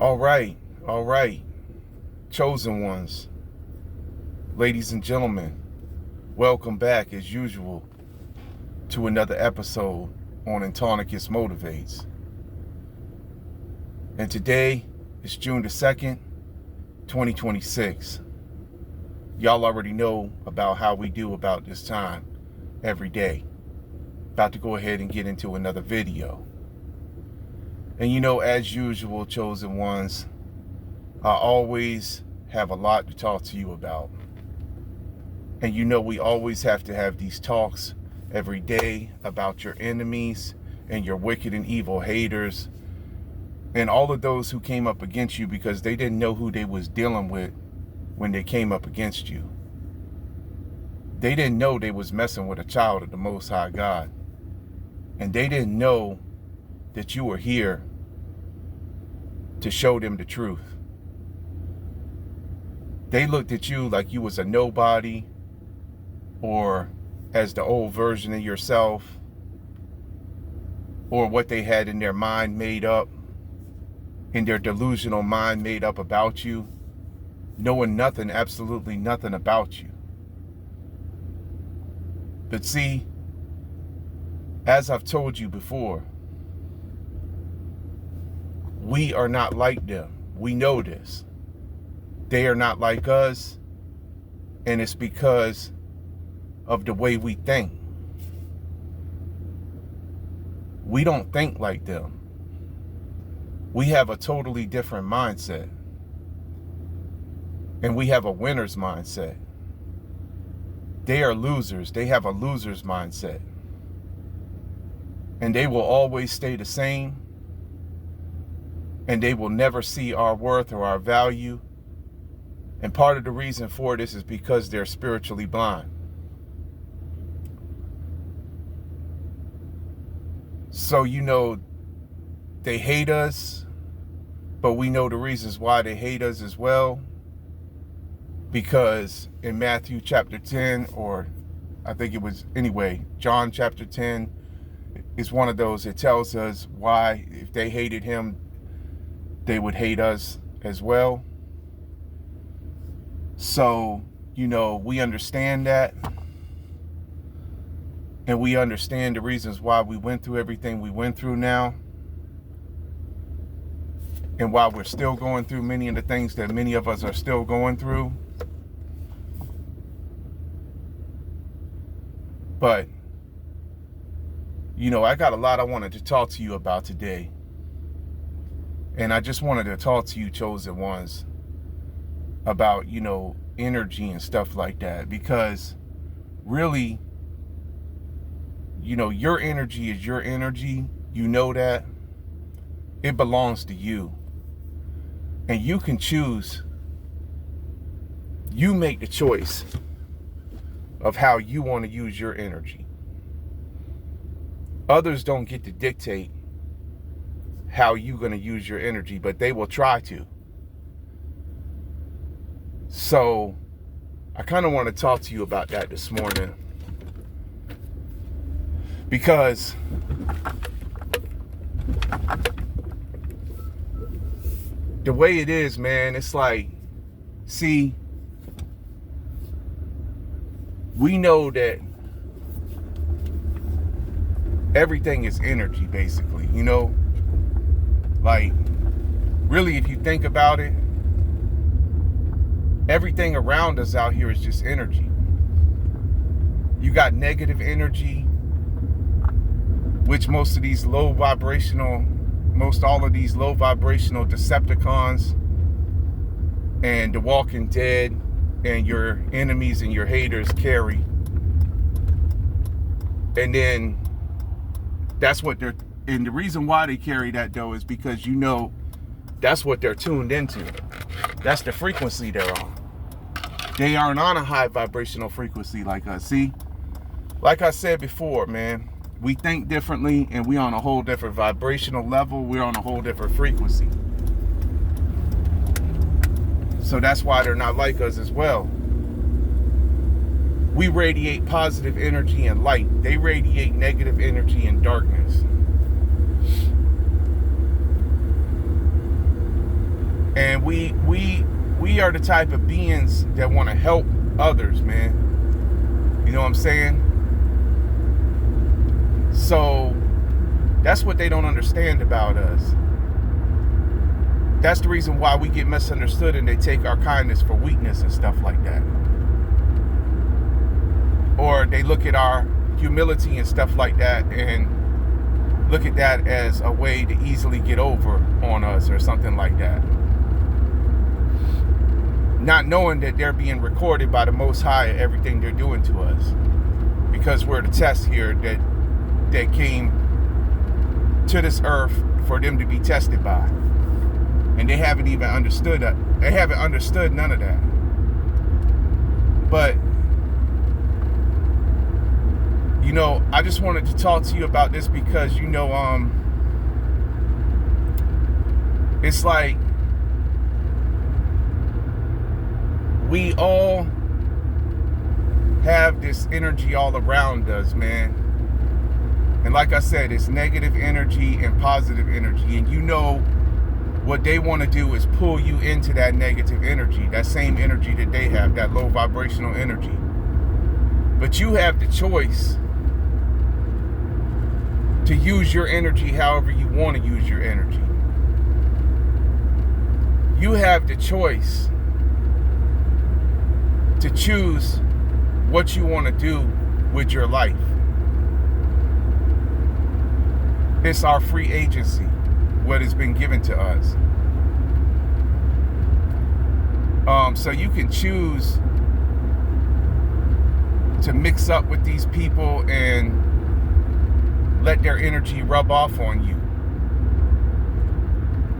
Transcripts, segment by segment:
All right, all right, chosen ones, ladies and gentlemen, welcome back as usual to another episode on Antonicus Motivates. And today is June the 2nd, 2026. Y'all already know about how we do about this time every day. About to go ahead and get into another video. And as usual, chosen ones, I always have a lot to talk to you about. And we always have to have these talks every day about your enemies and your wicked and evil haters and all of those who came up against you because they didn't know who they was dealing with when they came up against you. They didn't know they was messing with a child of the Most High God. And they didn't know that you were here to show them the truth. They looked at you like you was a nobody, or as the old version of yourself, or what they had in their mind made up, in their delusional mind made up about you, knowing nothing, absolutely nothing about you. But see, as I've told you before, we are not like them. We know this. They are not like us, and it's because of the way we think. We don't think like them. We have a totally different mindset. And we have a winner's mindset. They are losers. They have a loser's mindset. And they will always stay the same. And they will never see our worth or our value. And part of the reason for this is because they're spiritually blind. So, they hate us, but we know the reasons why they hate us as well. Because in Matthew chapter 10, or I think it was, anyway, John chapter 10 is one of those. It tells us why, if they hated him, they would hate us as well. So, we understand that. And we understand the reasons why we went through everything we went through now. And why we're still going through many of the things that many of us are still going through. But, I got a lot I wanted to talk to you about today. And I just wanted to talk to you, chosen ones, about, energy and stuff like that. Because really, your energy is your energy. You know that. It belongs to you. And you can choose. You make the choice of how you want to use your energy. Others don't get to dictate how you're going to use your energy, but they will try to. So I kind of want to talk to you about that this morning. Because the way it is, man, it's like, see, we know that everything is energy, basically, Like, really, if you think about it, everything around us out here is just energy. You got negative energy, which all of these low vibrational Decepticons and the Walking Dead and your enemies and your haters carry. And then that's what and the reason why they carry that, though, is because that's what they're tuned into. That's the frequency they're on. They aren't on a high vibrational frequency like us. See, like I said before, man, we think differently, and we're on a whole different vibrational level. We're on a whole different frequency. So that's why they're not like us as well. We radiate positive energy and light. They radiate negative energy and darkness. And we are the type of beings that want to help others, man. You know what I'm saying? So that's what they don't understand about us. That's the reason why we get misunderstood and they take our kindness for weakness and stuff like that. Or they look at our humility and stuff like that and look at that as a way to easily get over on us or something like that. Not knowing that they're being recorded by the Most High, everything they're doing to us. Because we're the test here that came to this earth for them to be tested by. And they haven't even understood that. They haven't understood none of that. But, you know, I just wanted to talk to you about this because, you know, it's like we all have this energy all around us, man. And like I said, it's negative energy and positive energy. And you know what they want to do is pull you into that negative energy, that same energy that they have, that low vibrational energy. But you have the choice to use your energy however you want to use your energy. You have the choice to choose what you want to do with your life. It's our free agency, what has been given to us. So you can choose to mix up with these people and let their energy rub off on you.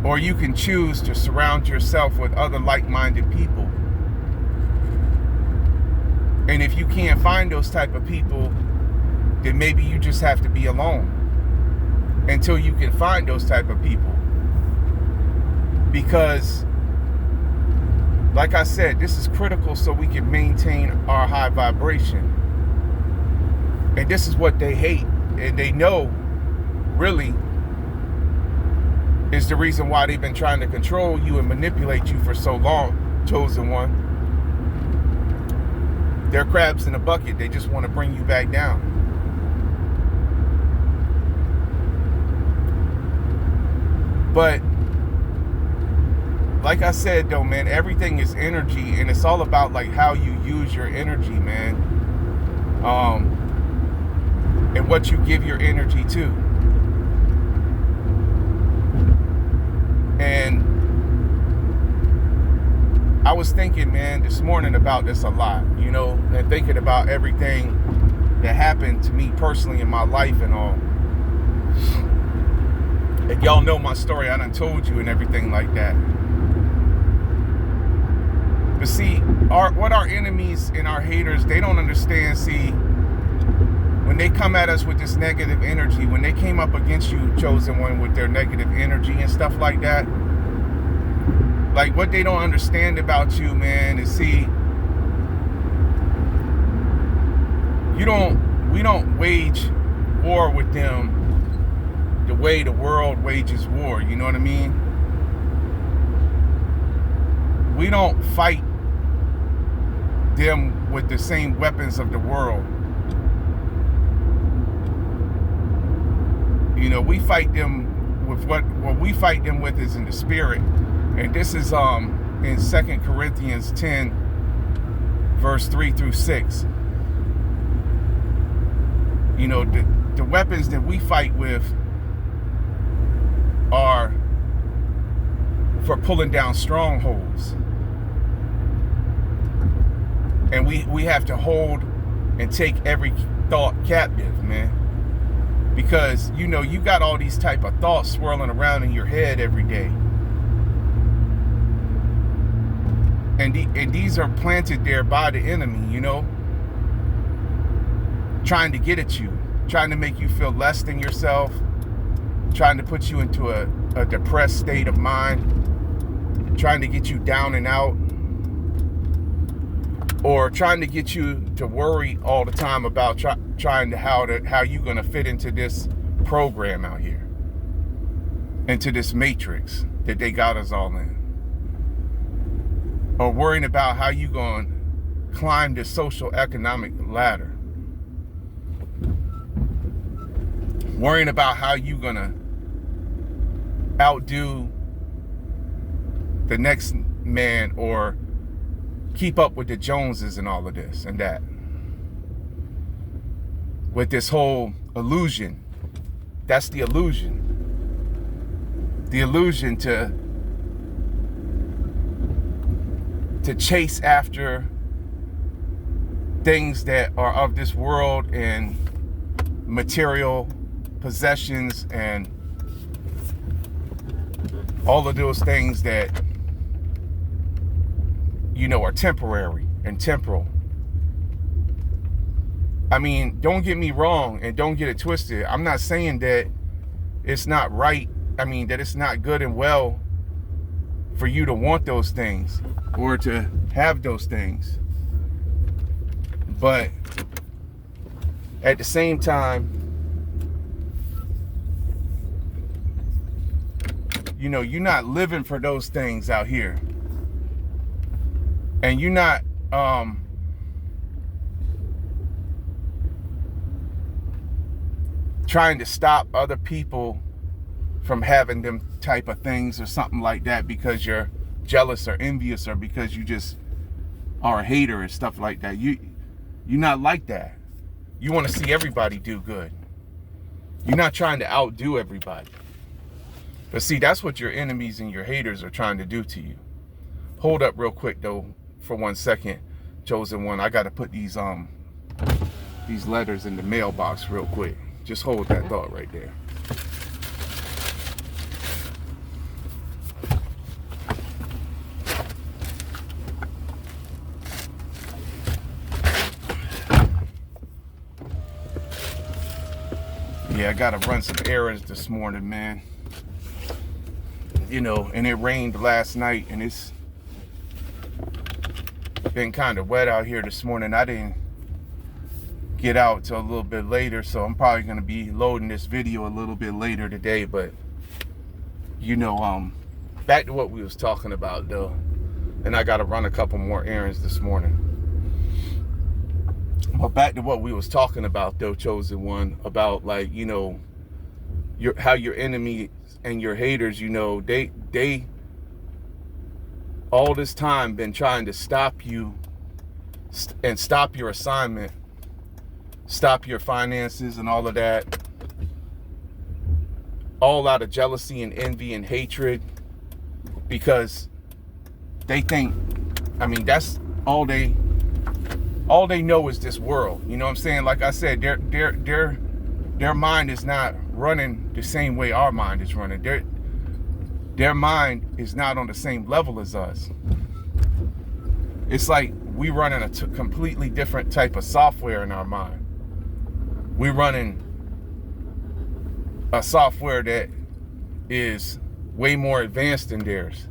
Or you can choose to surround yourself with other like-minded people. And if you can't find those type of people, then maybe you just have to be alone until you can find those type of people. Because, like I said, this is critical so we can maintain our high vibration. And this is what they hate. And they know, really, is the reason why they've been trying to control you and manipulate you for so long, chosen one. They're crabs in a bucket. They just want to bring you back down. But like I said, though, man, everything is energy, and it's all about like how you use your energy, man. And what you give your energy to. And I was thinking, man, this morning about this a lot, you know, and thinking about everything that happened to me personally in my life and all. And y'all know my story, I done told you and everything like that. But see, what our enemies and our haters, they don't understand, see, when they come at us with this negative energy, when they came up against you, chosen one, with their negative energy and stuff like that, like what they don't understand about you, man, is see, we don't wage war with them the way the world wages war, you know what I mean? We don't fight them with the same weapons of the world. You know, we fight them with what we fight them with is in the spirit. And this is in 2 Corinthians 10, verse 3 through 6. You know, the weapons that we fight with are for pulling down strongholds. And we have to hold and take every thought captive, man. Because, you know, you got all these type of thoughts swirling around in your head every day. And these are planted there by the enemy, you know. Trying to get at you. Trying to make you feel less than yourself. Trying to put you into a depressed state of mind. Trying to get you down and out. Or trying to get you to worry all the time about trying to how you gonna fit into this program out here, into this matrix that they got us all in. or worrying about how you going to climb the social economic ladder, worrying about how you going to outdo the next man or keep up with the Joneses and all of this and that, with this whole illusion. That's the illusion. The illusion to chase after things that are of this world and material possessions and all of those things that, you know, are temporary and temporal. I mean, don't get me wrong and don't get it twisted. I'm not saying that it's not right. I mean, that it's not good and well for you to want those things or to have those things. But at the same time, you know, you're not living for those things out here. And you're not trying to stop other people from having them type of things or something like that because you're jealous or envious or because you just are a hater and stuff like that. You're not like that. You want to see everybody do good. You're not trying to outdo everybody. But see, that's what your enemies and your haters are trying to do to you. Hold up real quick though for 1 second, Chosen One. I got to put these letters in the mailbox real quick. Just hold that thought right there. Yeah, I gotta run some errands this morning, man. You know, and it rained last night, and it's been kind of wet out here this morning. I didn't get out till a little bit later, so I'm probably gonna be loading this video a little bit later today. But you know, back to what we was talking about though, and I gotta run a couple more errands this morning. But back to what we was talking about though, Chosen One, about, like, you know, how your enemy and your haters, you know, they all this time been trying to stop you and stop your assignment, stop your finances and all of that, all out of jealousy and envy and hatred, because they think, I mean, that's all they know is this world. You know what I'm saying? Like I said, their mind is not running the same way our mind is running. Their mind is not on the same level as us. It's like we running a completely different type of software in our mind. We running a software that is way more advanced than theirs.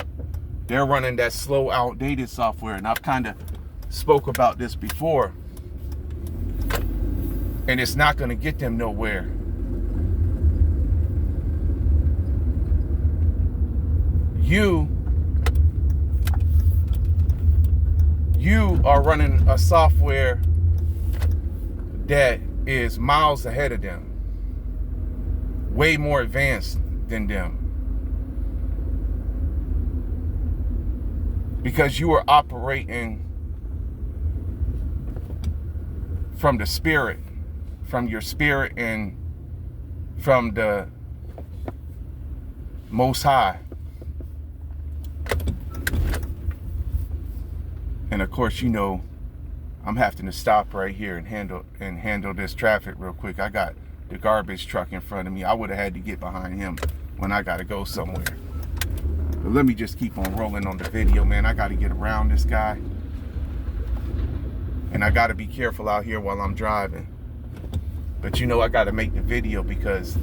They're running that slow, outdated software, and I've kind of spoke about this before, and it's not going to get them nowhere. You are running a software that is miles ahead of them, way more advanced than them, because you are operating from the spirit, from your spirit and from the Most High. And of course, you know, I'm having to stop right here and handle this traffic real quick. I got the garbage truck in front of me. I would have had to get behind him when I got to go somewhere. But let me just keep on rolling on the video, man. I got to get around this guy. And I got to be careful out here while I'm driving. But you know, I got to make the video because,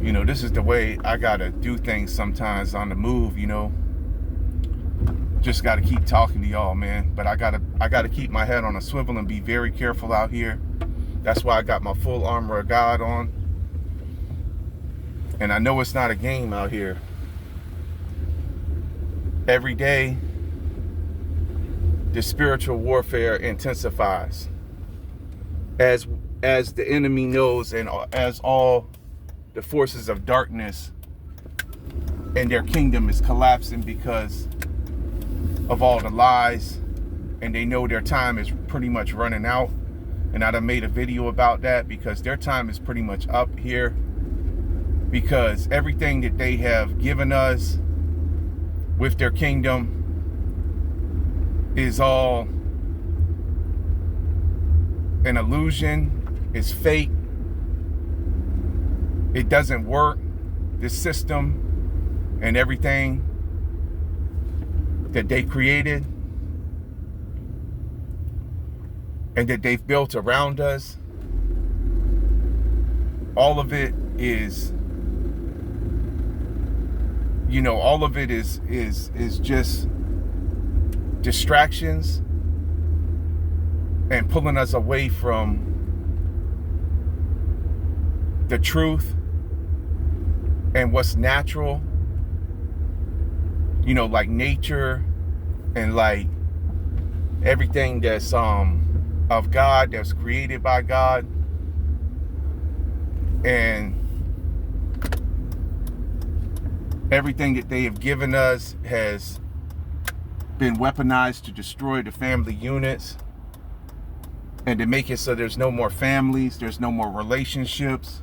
you know, this is the way I got to do things sometimes on the move, you know. Just got to keep talking to y'all, man. But I got to keep my head on a swivel and be very careful out here. That's why I got my full armor of God on. And I know it's not a game out here. Every day the spiritual warfare intensifies as the enemy knows, and as all the forces of darkness and their kingdom is collapsing because of all the lies, and they know their time is pretty much running out. And I done made a video about that, because their time is pretty much up here, because everything that they have given us with their kingdom is all an illusion. It's fake. It doesn't work. This system and everything that they created and that they've built around us, all of it is, all of it is just distractions and pulling us away from the truth and what's natural, like nature and like everything that's of God, that's created by God. And everything that they have given us has been weaponized to destroy the family units and to make it so there's no more families, there's no more relationships.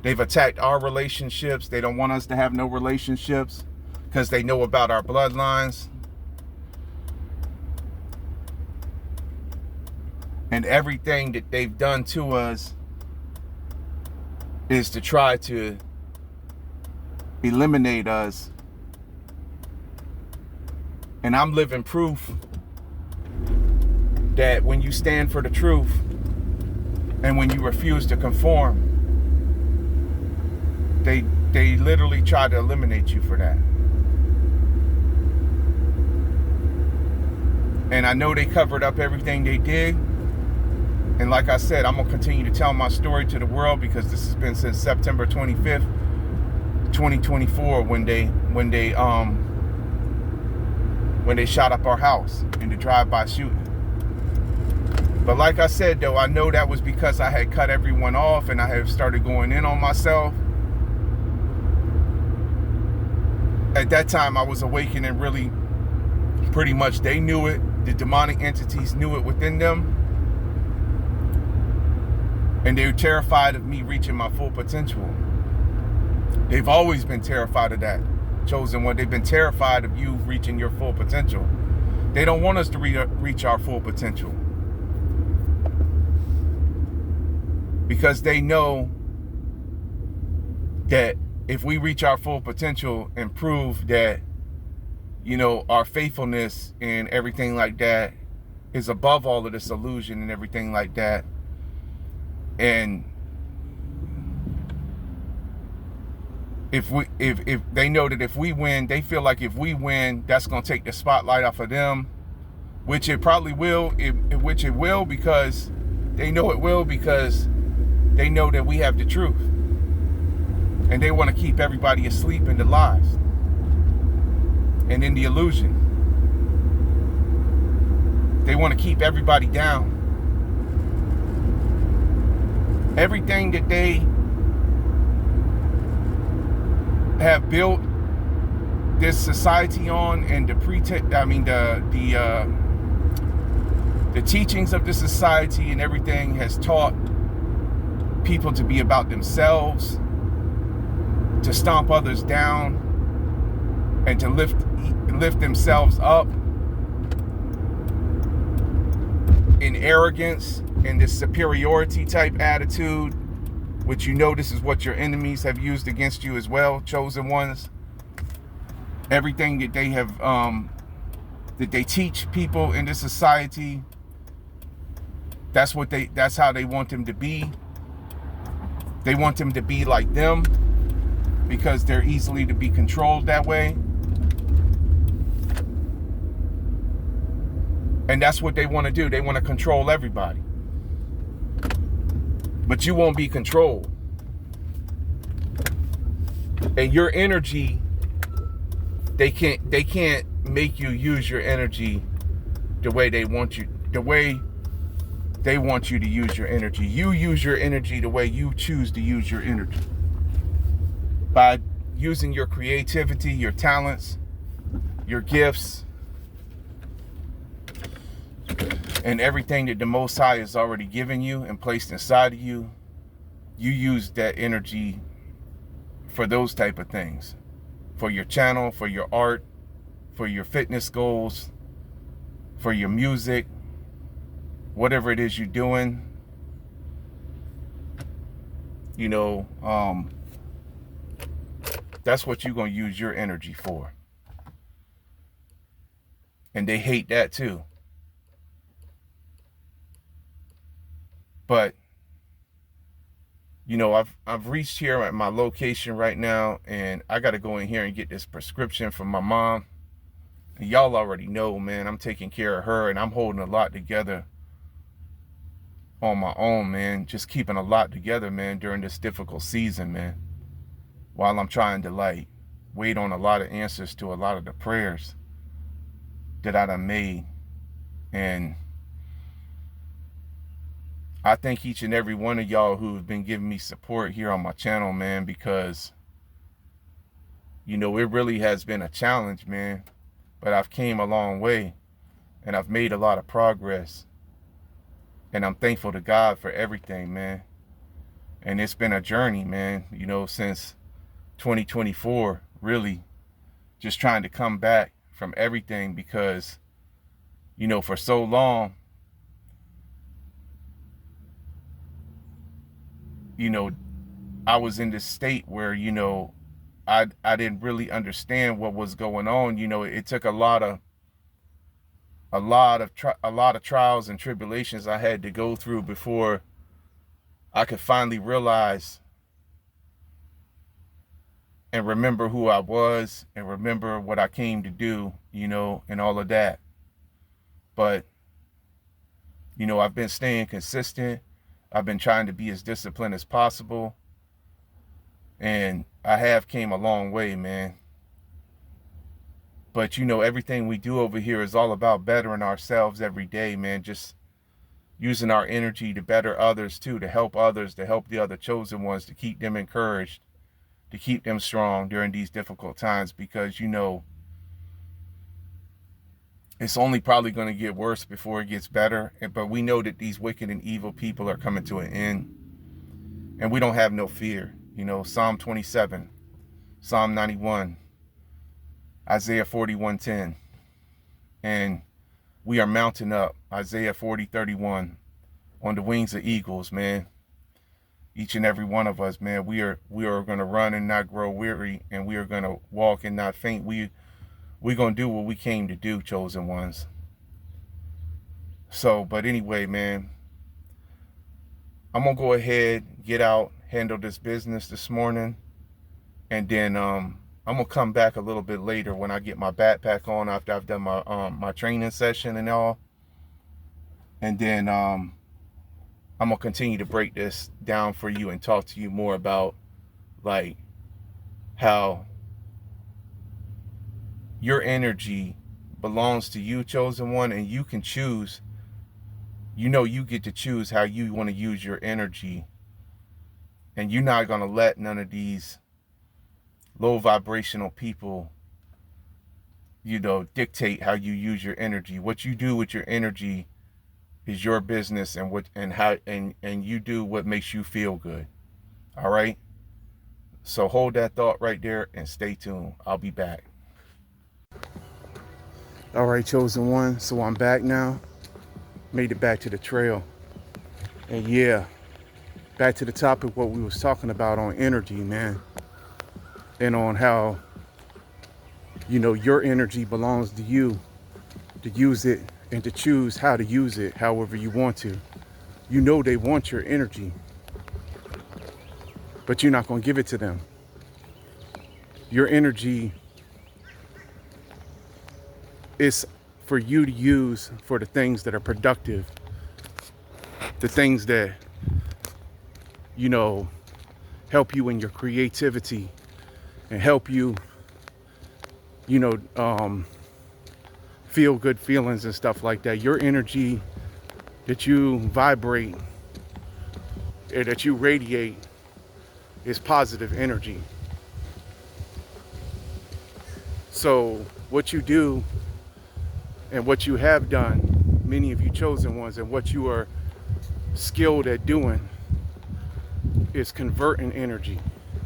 They've attacked our relationships. They don't want us to have no relationships because they know about our bloodlines. And everything that they've done to us is to try to eliminate us. And I'm living proof that when you stand for the truth and when you refuse to conform, they literally try to eliminate you for that. And I know they covered up everything they did. And like I said, I'm going to continue to tell my story to the world, because this has been since September 25th, 2024, when they shot up our house in the drive-by shooting. But like I said, though, I know that was because I had cut everyone off and I have started going in on myself. At that time, I was awakening really, pretty much they knew it. The demonic entities knew it within them. And they were terrified of me reaching my full potential. They've always been terrified of that, Chosen One. They've been terrified of you reaching your full potential. They don't want us to reach our full potential, because they know that if we reach our full potential and prove that, our faithfulness and everything like that is above all of this illusion and everything like that, and if they know that if we win, they feel like if we win, that's going to take the spotlight off of them, which it probably will, which it will, because they know it will, because they know that we have the truth. And they want to keep everybody asleep in the lies and in the illusion. They want to keep everybody down. Everything that they have built this society on, and the teachings of the society and everything has taught people to be about themselves, to stomp others down, and to lift themselves up in arrogance and this superiority type attitude, which this is what your enemies have used against you as well, Chosen Ones. Everything that they have, that they teach people in this society, that's how they want them to be. They want them to be like them, because they're easily to be controlled that way. And that's what they want to do. They want to control everybody. But you won't be controlled. And your energy, they can't make you use your energy the way they want you to use your energy. You use your energy the way you choose to use your energy. By using your creativity, your talents, your gifts, and everything that the Most High has already given you and placed inside of you, you use that energy for those type of things. For your channel, for your art, for your fitness goals, for your music, whatever it is you're doing, you know, that's what you're going to use your energy for. And they hate that too. But, you know, I've reached here at my location right now, and I got to go in here and get this prescription from my mom. And y'all already know, man, I'm taking care of her, and I'm holding a lot together on my own, man. Just keeping a lot together, man, during this difficult season, man. While I'm trying to, like, wait on a lot of answers to a lot of the prayers that I done made. And I thank each and every one of y'all who've been giving me support here on my channel, man, because, you know, it really has been a challenge, man. But I've came a long way, and I've made a lot of progress. And I'm thankful to God for everything, man. And it's been a journey, man, you know, since 2024, really just trying to come back from everything because, you know, for so long, you know, I was in this state where, you know, I didn't really understand what was going on. You know, it took a lot of trials and tribulations I had to go through before I could finally realize and remember who I was and remember what I came to do, you know, and all of that. But, you know, I've been staying consistent. I've been trying to be as disciplined as possible. And I have came a long way, man. But, you know, everything we do over here is all about bettering ourselves every day, man. Just using our energy to better others, too, to help others, to help the other chosen ones, to keep them encouraged, to keep them strong during these difficult times. Because, you know, it's only probably going to get worse before it gets better. But we know that these wicked and evil people are coming to an end. And we don't have no fear. You know, Psalm 27, Psalm 91, Isaiah 41:10. And we are mounting up, Isaiah 40:31, on the wings of eagles, man. Each and every one of us, man, we are going to run and not grow weary, and we are going to walk and not faint. We're going to do what we came to do, chosen ones. So, but anyway, man, I'm going to go ahead, get out, handle this business this morning, and then I'm gonna come back a little bit later when I get my backpack on after I've done my my training session and all, and then I'm gonna continue to break this down for you and talk to you more about, like, how your energy belongs to you, chosen one, and you can choose. You know, you get to choose how you want to use your energy. And you're not going to let none of these low vibrational people, you know, dictate how you use your energy. What you do with your energy is your business, and you do what makes you feel good. All right? So hold that thought right there and stay tuned. I'll be back. All right, chosen one. So I'm back now. Made it back to the trail. And yeah, back to the topic, what we was talking about on energy, man. And on how, you know, your energy belongs to you, to use it and to choose how to use it however you want to. You know they want your energy, but you're not going to give it to them. Your energy is for you to use for the things that are productive, the things that, you know, help you in your creativity and help you, you know, feel good feelings and stuff like that. Your energy that you vibrate or that you radiate is positive energy. So what you do and what you have done, many of you chosen ones, and what you are skilled at doing is converting energy.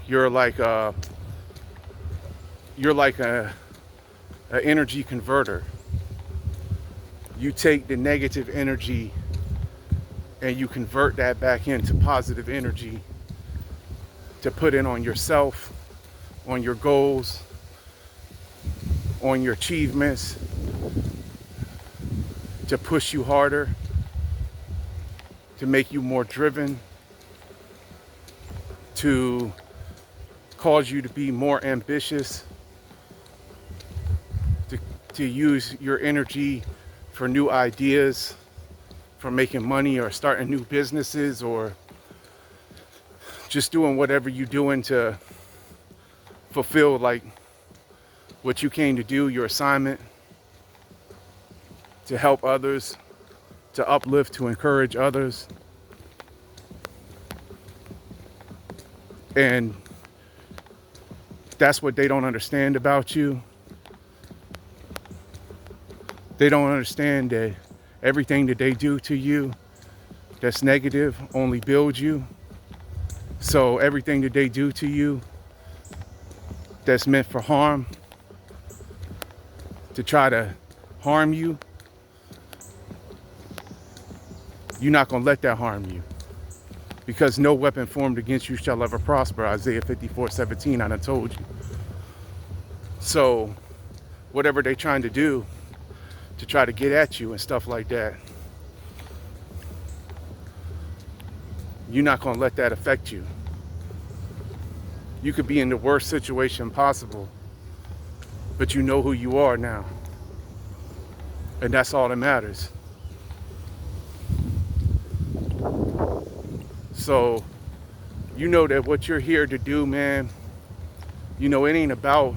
You're like a energy converter. You take the negative energy and you convert that back into positive energy to put in on yourself, on your goals, on your achievements, to push you harder, to make you more driven, to cause you to be more ambitious, to use your energy for new ideas, for making money or starting new businesses, or just doing whatever you're doing to fulfill like what you came to do, your assignment, to help others, to uplift, to encourage others. And that's what they don't understand about you. They don't understand that everything that they do to you that's negative only builds you. So everything that they do to you that's meant for harm, to try to harm you, you're not going to let that harm you. Because no weapon formed against you shall ever prosper. Isaiah 54:17, I done told you. So whatever they're trying to do to try to get at you and stuff like that, you're not going to let that affect you. You could be in the worst situation possible, but you know who you are now. And that's all that matters. So you know that what you're here to do, man, you know, it ain't about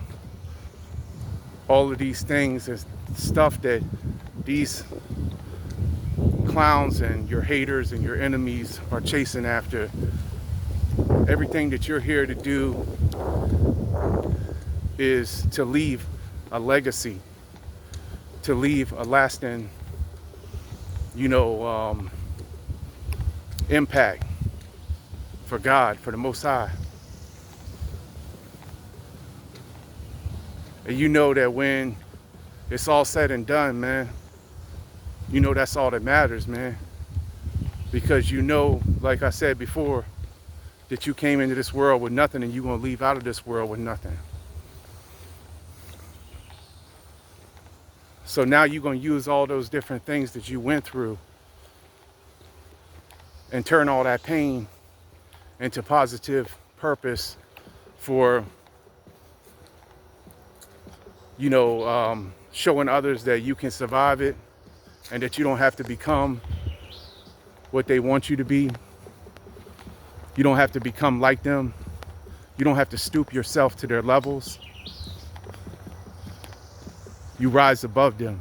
all of these things and stuff that these clowns and your haters and your enemies are chasing after. Everything that you're here to do is to leave a legacy, to leave a lasting, impact for God, for the Most High. And you know that when it's all said and done, man, you know that's all that matters, man. Because you know, like I said before, that you came into this world with nothing and you're going to leave out of this world with nothing. So now you're going to use all those different things that you went through and turn all that pain into positive purpose for, showing others that you can survive it and that you don't have to become what they want you to be. You don't have to become like them. You don't have to stoop yourself to their levels. You rise above them.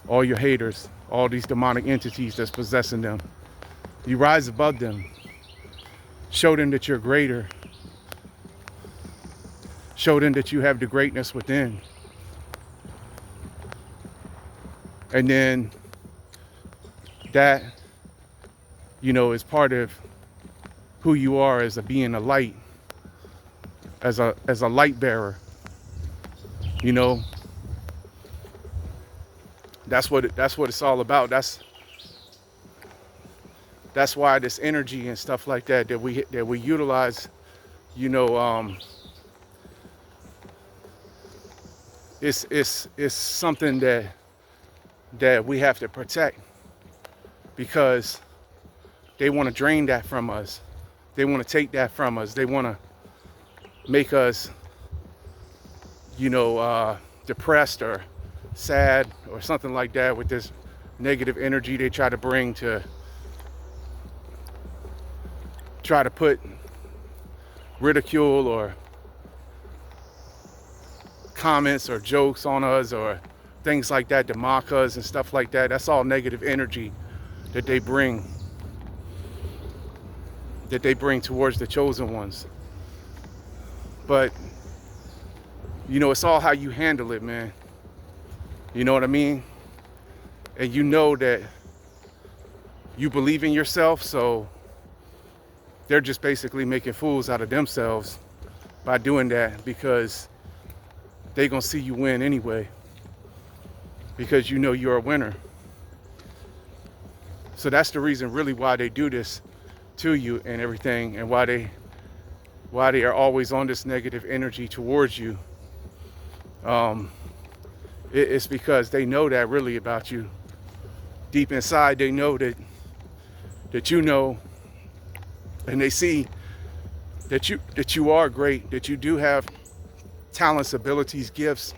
All your haters, all these demonic entities that's possessing them. You rise above them. Show them that you're greater. Show them that you have the greatness within. And then that, is part of who you are as being a light, as a light bearer. That's what it's all about. That's why this energy and stuff like that we utilize, it's something that we have to protect, because they want to drain that from us. They want to take that from us. They want to make us, depressed or sad or something like that with this negative energy they try to bring to try to put ridicule or comments or jokes on us or things like that, the Makas and stuff like that. That's all negative energy that they bring towards the chosen ones. But you know, it's all how you handle it, man. You know what I mean? And you know that you believe in yourself, so they're just basically making fools out of themselves by doing that, because they're gonna see you win anyway, because you know you're a winner. So that's the reason really why they do this to you and everything, and why they are always on this negative energy towards you. It's because they know that really about you. Deep inside, they know that you know, and they see that you are great, that you do have talents, abilities, gifts,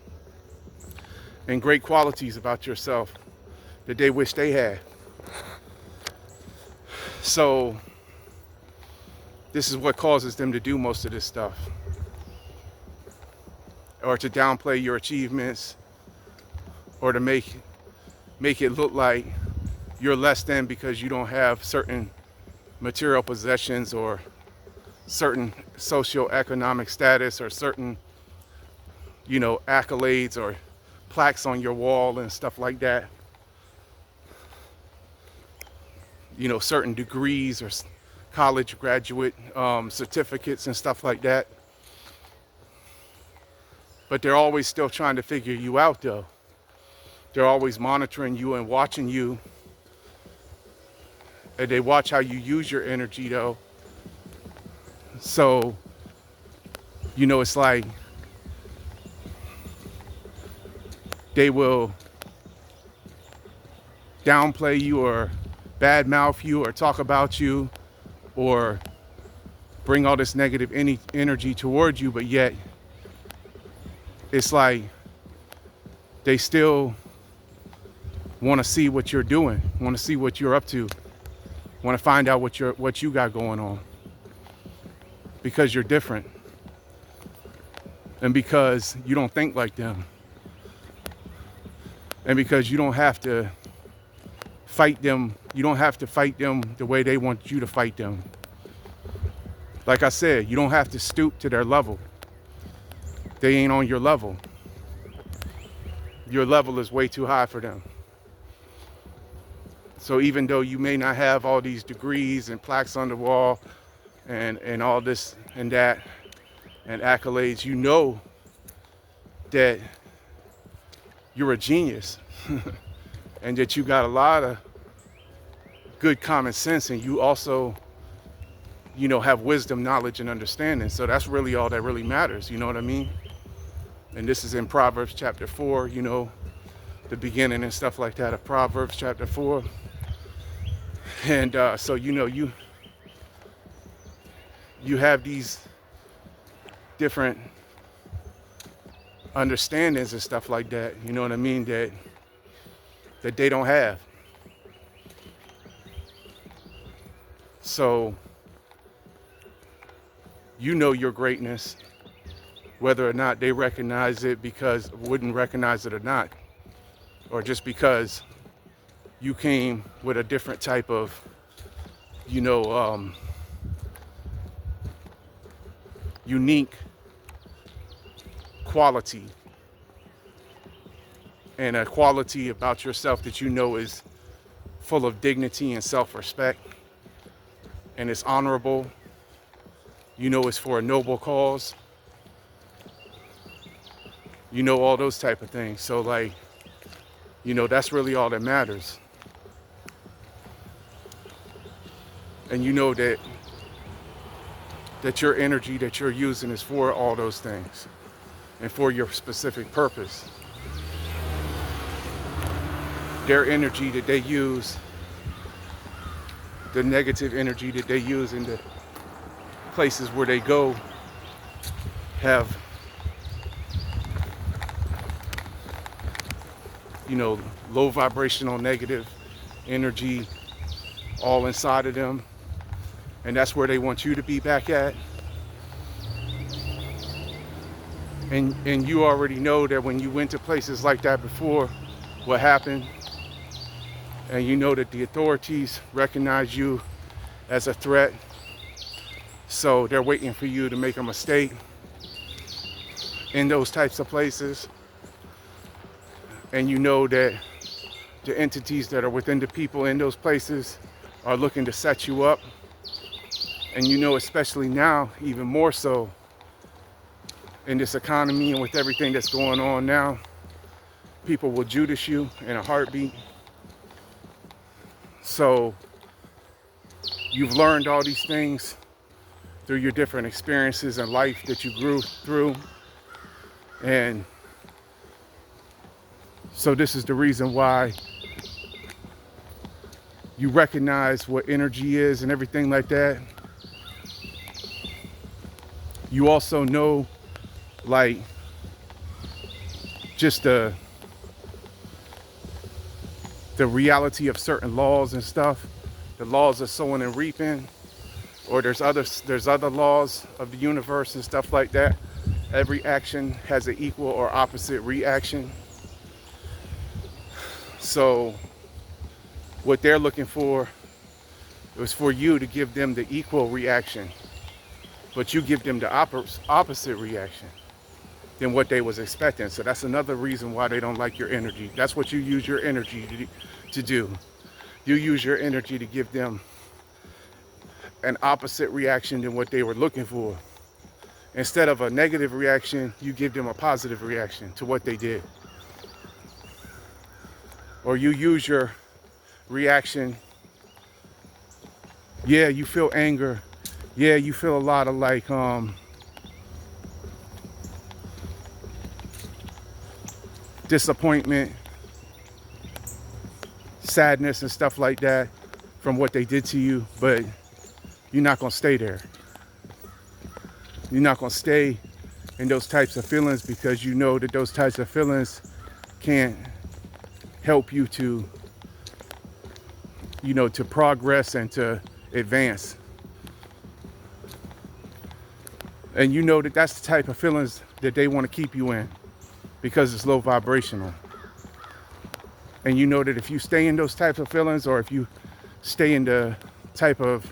and great qualities about yourself that they wish they had. So this is what causes them to do most of this stuff, or to downplay your achievements, or to make it look like you're less than because you don't have certain material possessions, or certain socioeconomic status, or certain, you know, accolades or plaques on your wall and stuff like that. You know, certain degrees or college graduate certificates and stuff like that. But they're always still trying to figure you out, though. They're always monitoring you and watching you. And they watch how you use your energy, though. So, you know, it's like they will downplay you, or badmouth you, or talk about you, or bring all this negative energy towards you, but yet it's like they still want to see what you're doing, want to see what you're up to, want to find out what you got going on, because you're different, and because you don't think like them, and because you don't have to fight them. You don't have to fight them the way they want you to fight them. Like I said, you don't have to stoop to their level. They ain't on your level. Your level is way too high for them. So even though you may not have all these degrees and plaques on the wall and all this and that and accolades, you know that you're a genius and that you got a lot of good common sense, and you also, you know, have wisdom, knowledge, and understanding. So that's really all that really matters, you know what I mean? And this is in Proverbs chapter 4, you know, the beginning and stuff like that of Proverbs chapter 4. And so, you know, you have these different understandings and stuff like that, you know what I mean, that they don't have. So you know your greatness, whether or not they recognize it, wouldn't recognize it or not, or just because you came with a different type of, you know, unique quality, and a quality about yourself that you know is full of dignity and self-respect, and it's honorable. You know, it's for a noble cause. You know, all those type of things. So, like, you know, that's really all that matters. And you know that your energy that you're using is for all those things and for your specific purpose. Their energy that they use, the negative energy that they use in the places where they go, have, you know, low vibrational negative energy all inside of them. And that's where they want you to be back at. And you already know that when you went to places like that before, what happened. And you know that the authorities recognize you as a threat. So they're waiting for you to make a mistake in those types of places. And you know that the entities that are within the people in those places are looking to set you up. And you know, especially now, even more so in this economy and with everything that's going on now, people will Judas you in a heartbeat. So you've learned all these things through your different experiences in life that you grew through. And so this is the reason why you recognize what energy is and everything like that. You also know, like, just the reality of certain laws and stuff, the laws of sowing and reaping, or there's other laws of the universe and stuff like that. Every action has an equal or opposite reaction. So what they're looking for is for you to give them the equal reaction, but you give them the opposite reaction than what they was expecting. So that's another reason why they don't like your energy. That's what you use your energy to do. You use your energy to give them an opposite reaction than what they were looking for. Instead of a negative reaction, you give them a positive reaction to what they did. Or you use your reaction. Yeah, you feel anger. Yeah, you feel a lot of like disappointment, sadness and stuff like that from what they did to you, but you're not gonna stay there. You're not gonna stay in those types of feelings because you know that those types of feelings can't help you to, you know, to progress and to advance. And you know that that's the type of feelings that they want to keep you in because it's low vibrational. And you know that if you stay in those types of feelings, or if you stay in the type of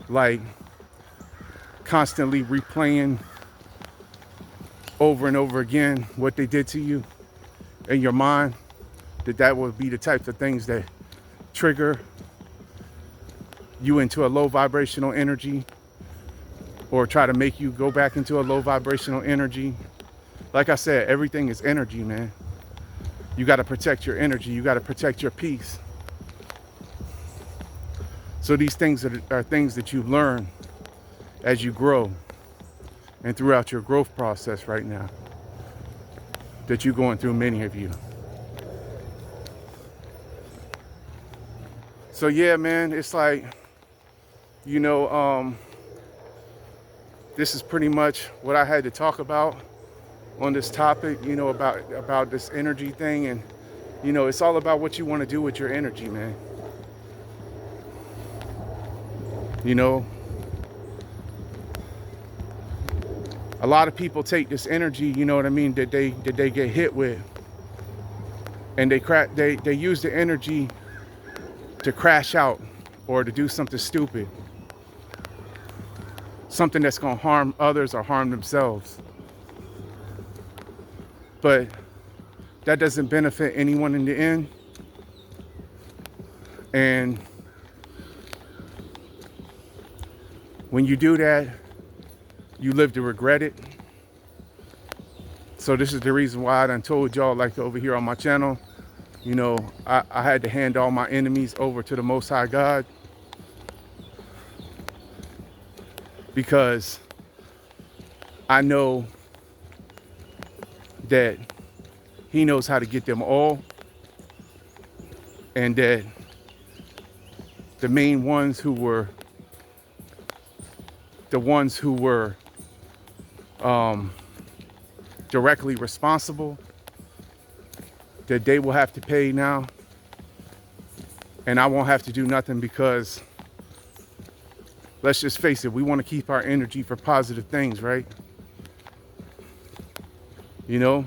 like constantly replaying over and over again what they did to you in your mind, that would be the types of things that trigger you into a low vibrational energy, or try to make you go back into a low vibrational energy. Like I said, everything is energy, man. You got to protect your energy. You got to protect your peace. So these things are things that you learn as you grow and throughout your growth process right now that you're going through, many of you. So yeah, man, it's like, you know, this is pretty much what I had to talk about on this topic, you know, about this energy thing. And, you know, it's all about what you want to do with your energy, man. You know, a lot of people take this energy, you know what I mean, that they get hit with, and they use the energy to crash out or to do something stupid, something that's going to harm others or harm themselves. But that doesn't benefit anyone in the end. And when you do that, you live to regret it. So this is the reason why I done told y'all, like over here on my channel, you know, I had to hand all my enemies over to the Most High God, because I know that He knows how to get them all, and that the main ones who were directly responsible, that they will have to pay now, and I won't have to do nothing, because let's just face it, we want to keep our energy for positive things, right? you know?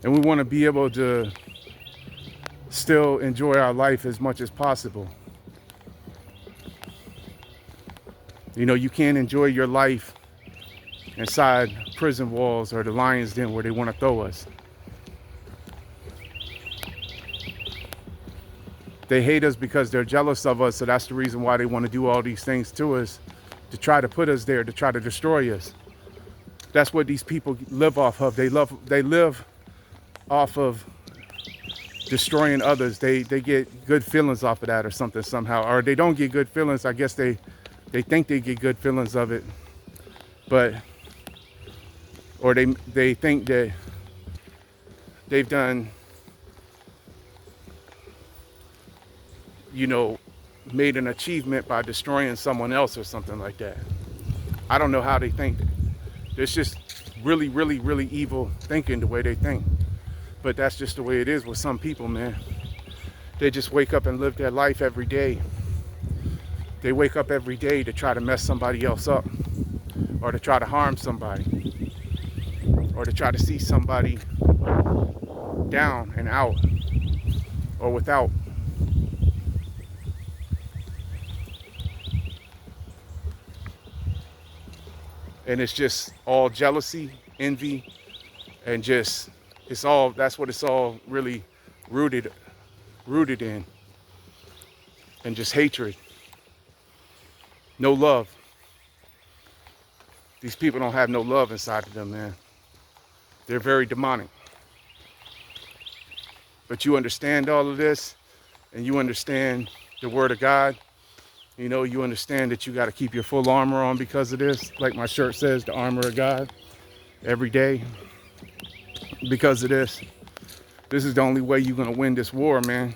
And we want to be able to still enjoy our life as much as possible. You know, you can't enjoy your life inside prison walls or the lion's den where they want to throw us. They hate us because they're jealous of us, so that's the reason why they want to do all these things to us, to try to put us there, to try to destroy us. That's what these people live off of. They live off of destroying others. They get good feelings off of that or something somehow. Or they don't get good feelings. I guess they think they get good feelings of it. But or they think that they've done, you know, made an achievement by destroying someone else or something like that. I don't know how they think. It's just really, really, really evil thinking the way they think. But that's just the way it is with some people, man. They just wake up and live their life every day. They wake up every day to try to mess somebody else up, or to try to harm somebody, or to try to see somebody down and out or without. And it's just all jealousy, envy, and just, that's what it's all really rooted in. And just hatred. No love. These people don't have no love inside of them, man. They're very demonic. But you understand all of this, and you understand the word of God. You know, you understand that you got to keep your full armor on because of this. Like my shirt says, the armor of God, every day. Because of this. This is the only way you're going to win this war, man.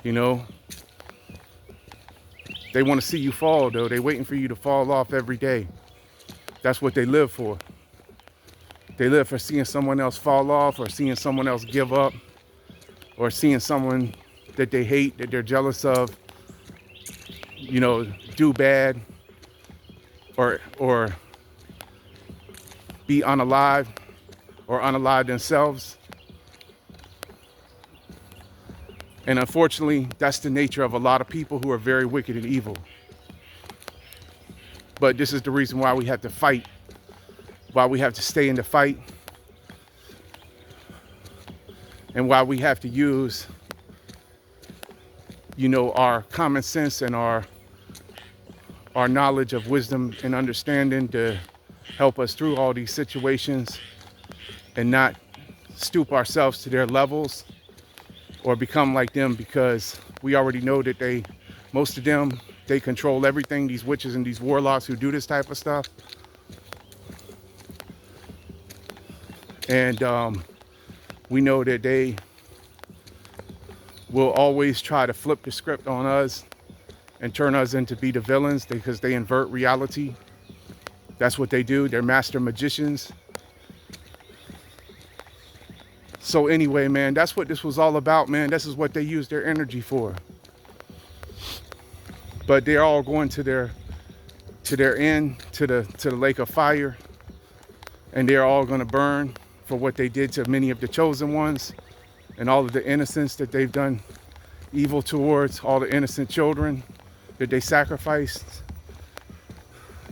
You know, they want to see you fall, though. They're waiting for you to fall off every day. That's what they live for. They live for seeing someone else fall off, or seeing someone else give up, or seeing someone that they hate, that they're jealous of, you know, do bad, or be unalive, or unalive themselves. And unfortunately, that's the nature of a lot of people who are very wicked and evil. But this is the reason why we have to fight, why we have to stay in the fight, and why we have to use, you know, our common sense and our knowledge of wisdom and understanding to help us through all these situations, and not stoop ourselves to their levels or become like them, because we already know that most of them, they control everything, these witches and these warlocks who do this type of stuff. And we know that they will always try to flip the script on us and turn us into be the villains, because they invert reality. That's what they do. They're master magicians. So anyway, man, that's what this was all about, man. This is what they use their energy for. But they're all going to their end, to the lake of fire, and they're all going to burn for what they did to many of the chosen ones, and all of the innocents that they've done evil towards, all the innocent children that they sacrificed,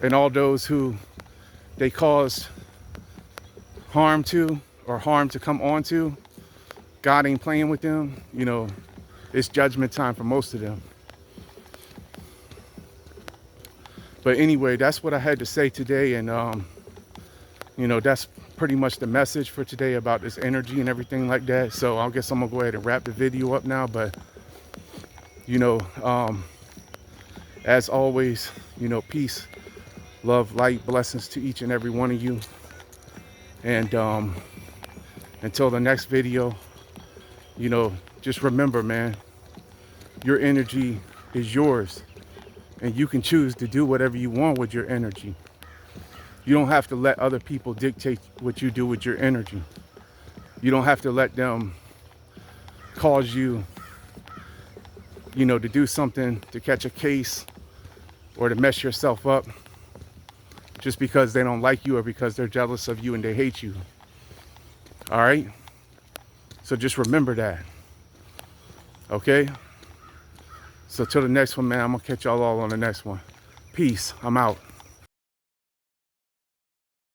and all those who they caused harm to, or harm to come onto. God ain't playing with them. You know, it's judgment time for most of them. But anyway, that's what I had to say today. And, you know, that's pretty much the message for today about this energy and everything like that. So I guess I'm gonna go ahead and wrap the video up now. But, you know, as always, you know, peace, love, light, blessings to each and every one of you. And until the next video, you know, just remember, man, your energy is yours, and you can choose to do whatever you want with your energy. You don't have to let other people dictate what you do with your energy. You don't have to let them cause you, you know, to do something, to catch a case, or to mess yourself up just because they don't like you or because they're jealous of you and they hate you. All right? So just remember that. Okay? So till the next one, man, I'm going to catch y'all all on the next one. Peace. I'm out.